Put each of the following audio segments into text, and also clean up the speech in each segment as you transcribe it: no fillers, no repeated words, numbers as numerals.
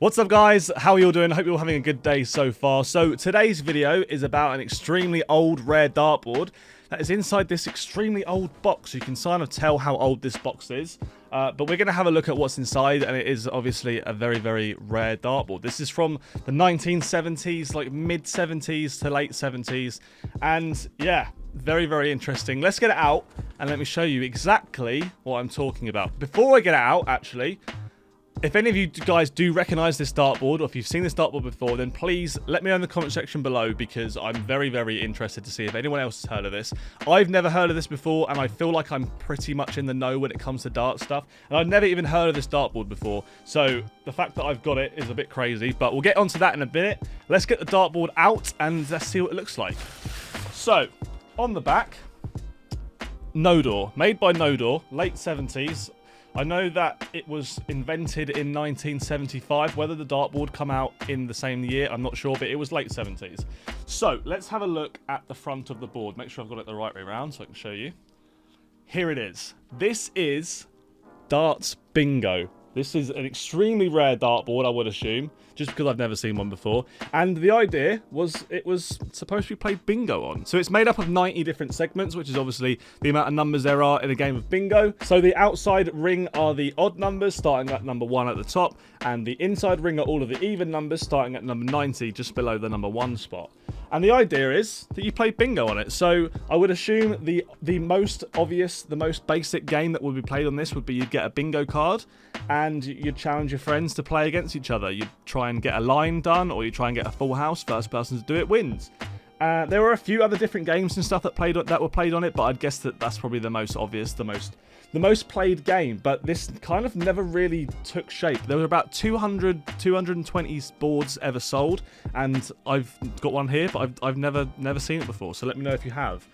What's up guys, how are you all doing? I hope you're all having a good day so far. So today's video is about an extremely old rare dartboard that is inside this extremely old box. You can kind of tell how old this box is, but we're going to have a look at what's inside, and it is obviously a very, very rare dartboard. This is from the 1970s, like mid 70s to late 70s, and yeah, very, very interesting. Let's get it out and let me show you exactly what I'm talking about. Before I get it out, actually, if any of you guys do recognize this dartboard, or if you've seen this dartboard before, then please let me know in the comment section below, because I'm very, very interested to see if anyone else has heard of this. I've never heard of this before, and I feel like I'm pretty much in the know when it comes to dart stuff, and I've never even heard of this dartboard before, so the fact that I've got it is a bit crazy, but we'll get onto that in a minute. Let's get the dartboard out, and let's see what it looks like. So, on the back, Nodor, made by Nodor, late 70s. I know that it was invented in 1975. Whether the dartboard come out in the same year, I'm not sure, but it was late 70s. So let's have a look at the front of the board. Make sure I've got it the right way around so I can show you. Here it is. This is Darts Bingo. This is an extremely rare dartboard, I would assume, just because I've never seen one before. And the idea was it was supposed to be played bingo on. So it's made up of 90 different segments, which is obviously the amount of numbers there are in a game of bingo. So the outside ring are the odd numbers, starting at number 1 at the top, and the inside ring are all of the even numbers, starting at number 90, just below the number 1 spot. And the idea is that you play bingo on it. So I would assume the most obvious, the most basic game that would be played on this would be you'd get a bingo card and you'd challenge your friends to play against each other. You'd try and get a line done, or you try and get a full house. First person to do it wins. There were a few other different games and stuff that were played on it, but I'd guess that that's probably the most obvious, the most played game. But this kind of never really took shape. There were about 220 boards ever sold, and I've got one here, but I've never seen it before. So let me know if you have.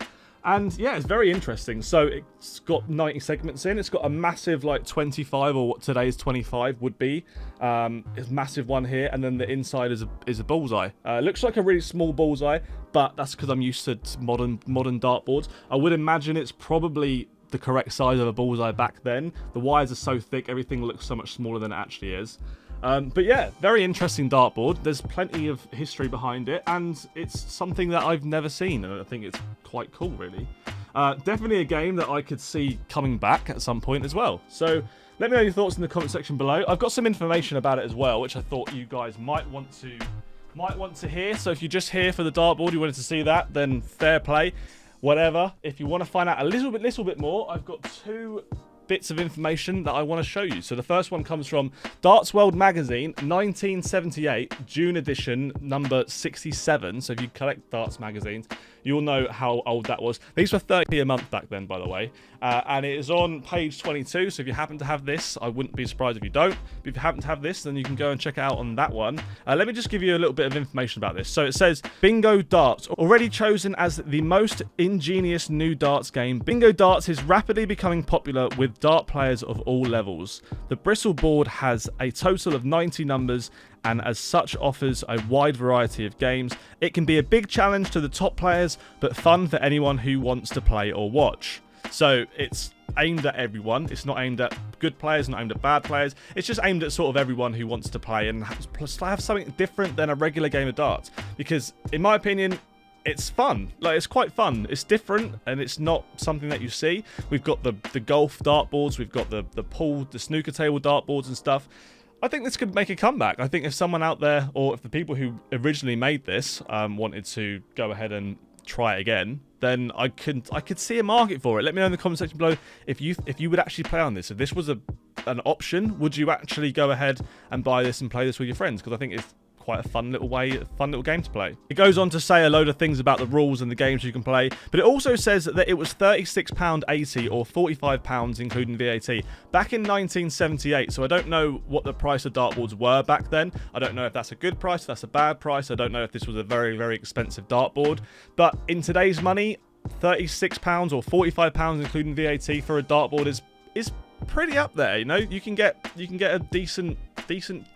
And yeah, it's very interesting. So it's got 90 segments in. It's got a massive, like 25, or what today's 25 would be. It's a massive one here, and then the inside is a bullseye. It looks like a really small bullseye, but that's because I'm used to modern dartboards. I would imagine it's probably the correct size of a bullseye back then. The wires are so thick, everything looks so much smaller than it actually is. But yeah, very interesting dartboard. There's plenty of history behind it, and it's something that I've never seen, and I think it's quite cool, really. Definitely a game that I could see coming back at some point as well. So let me know your thoughts in the comment section below. I've got some information about it as well, which I thought you guys might want to hear. So if you're just here for the dartboard, you wanted to see that, then fair play. Whatever. If you want to find out a little bit more, I've got 2 bits of information that I want to show you. So the first one comes from Darts World Magazine, 1978, June edition, number 67. So if you collect darts magazines, you'll know how old that was. These were 30p a month back then, by the way. And it is on page 22. So if you happen to have this, I wouldn't be surprised if you don't. But if you happen to have this, then you can go and check it out on that one. Let me just give you a little bit of information about this. So it says, Bingo Darts, already chosen as the most ingenious new darts game, Bingo Darts is rapidly becoming popular with dart players of all levels. The bristle board has a total of 90 numbers, and as such offers a wide variety of games. It can be a big challenge to the top players, but fun for anyone who wants to play or watch. So it's aimed at everyone. It's not aimed at good players, not aimed at bad players. It's just aimed at sort of everyone who wants to play and have something different than a regular game of darts. Because in my opinion, it's fun. Like, it's quite fun. It's different, and it's not something that you see. We've got the golf dartboards. We've got the pool, the snooker table dartboards and stuff. I think this could make a comeback. I think if someone out there, or if the people who originally made this wanted to go ahead and try it again, then I could see a market for it. Let me know in the comment section below if you would actually play on this. If this was an option, would you actually go ahead and buy this and play this with your friends? Because I think it's quite a fun little game to play. It goes on to say a load of things about the rules and the games you can play, but it also says that it was £36.80 or £45 including VAT back in 1978. So I don't know what the price of dartboards were back then. I don't know if that's a good price, if that's a bad price. I don't know if this was a very, very expensive dartboard, but in today's money, £36 or £45 including VAT for a dartboard is pretty up there. You know, you can get a decent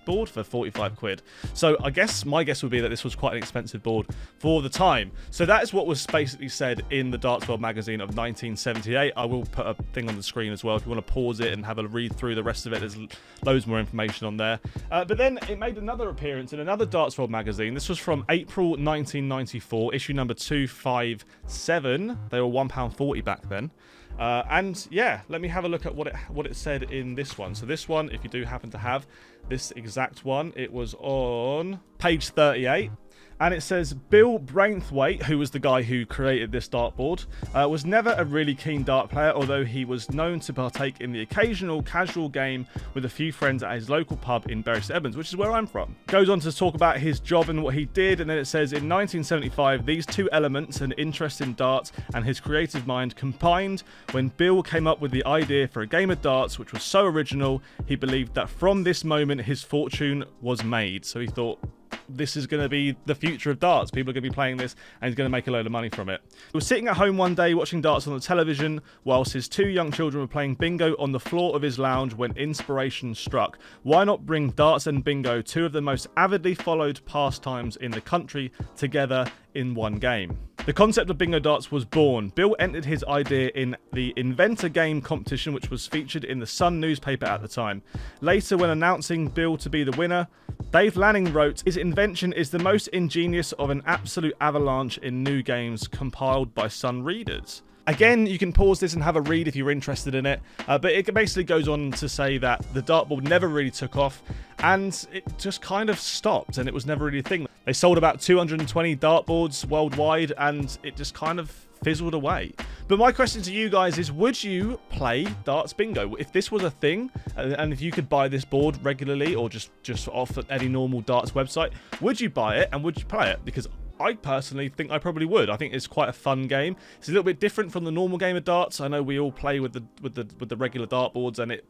board for 45 quid. So I guess my guess would be that this was quite an expensive board for the time. So that is what was basically said in the Dartboard magazine of 1978. I will put a thing on the screen as well if you want to pause it and have a read through the rest of it. There's loads more information on there. But then it made another appearance in another Dartboard magazine. This was from April 1994, issue number 257. They were £1.40 back then. And yeah, let me have a look at what it said in this one. So this one, if you do happen to have this exact one, it was on page 38. And it says, Bill Braithwaite, who was the guy who created this dartboard, was never a really keen dart player, although he was known to partake in the occasional casual game with a few friends at his local pub in Bury St Edmunds, which is where I'm from. Goes on to talk about his job and what he did, and then it says, in 1975, these two elements, an interest in darts and his creative mind, combined when Bill came up with the idea for a game of darts, which was so original, he believed that from this moment, his fortune was made. So he thought, this is going to be the future of darts. People are going to be playing this and he's going to make a load of money from it. He was sitting at home one day watching darts on the television whilst his two young children were playing bingo on the floor of his lounge when inspiration struck. Why not bring darts and bingo, two of the most avidly followed pastimes in the country, together in one game? The concept of bingo darts was born. Bill entered his idea in the Inventor Game competition, which was featured in the Sun newspaper at the time. Later, when announcing Bill to be the winner, Dave Lanning wrote, his invention is the most ingenious of an absolute avalanche in new games compiled by Sun readers. Again, you can pause this and have a read if you're interested in it, but it basically goes on to say that the dartboard never really took off and it just kind of stopped and it was never really a thing. They sold about 220 dartboards worldwide and it just kind of fizzled away. But my question to you guys is, would you play darts bingo? If this was a thing and if you could buy this board regularly or just off at any normal darts website, would you buy it and would you play it? Because I personally think I probably would. I think it's quite a fun game. It's a little bit different from the normal game of darts. I know we all play with the regular dartboards, and it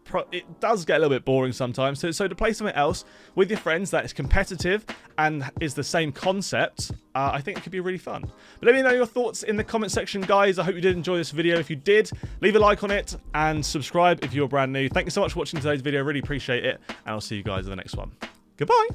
does get a little bit boring sometimes. So to play something else with your friends that is competitive and is the same concept, I think it could be really fun. But let me know your thoughts in the comment section, guys. I hope you did enjoy this video. If you did, leave a like on it and subscribe if you're brand new. Thank you so much for watching today's video. Really appreciate it, and I'll see you guys in the next one. Goodbye.